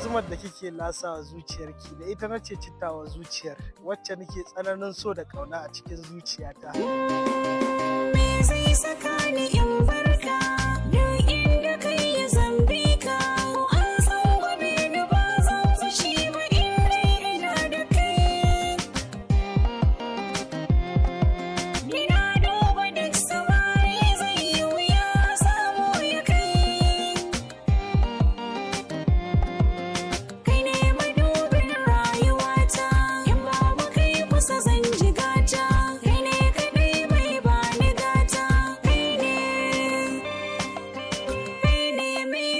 zumar da kike lasawa zuciyarki da ita nace cittawa zuciyar wacce nake tsananin so da kauna a cikin zuciyata. Me zai saka ni in barka duk inda kai zambi ka an san gobe ni ba zan fushi ba in dai ina da kai. Ina duba duk samari zai yi wuya samu ya kai. Kai ne madubin rayuwata in babu kai kusa zan ji gata. Kai ne kadai mai bani gata. Kai ne mai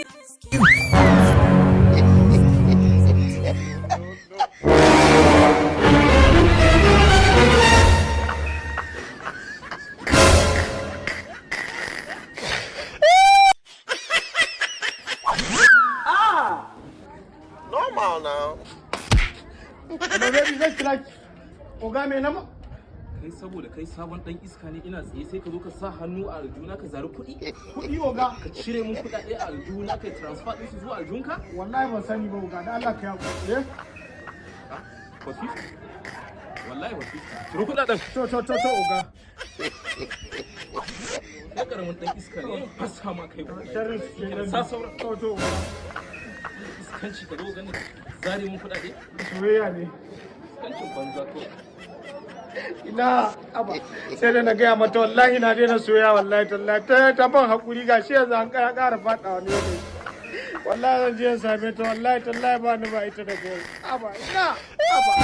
Normal now. Hello baby, zan kira ki. Oga me nama? Kai saboda kai sabon dan iska ne ina tsaye sai ka zo ka sa hannu a aljuna ka zari kuɗi Kuɗi oga. ka cire mun kuɗaɗe a aljuna kai transfer ɗin su zuwa aljunka Wallahi ban sani ba oga, da Allah ka yawo. wasif wallahi wasif ciro kuɗaɗen To oga. kai karamin dan iska ne fasa ma kai ba Sharri ka sa sauran to oga. iskanci ka zo ganin zari mun kuɗaɗe Soyayya ne. iskancin banza ko Ina aba sai da na gaya mata wallahi na daina soya wallahi tallahi ta ban hakuri gashi yanzu an ƙara faɗawa ne ne. Wallahi zan je in same ta wallahi tallahi ba ni ba ita da gari. Aba ina aba.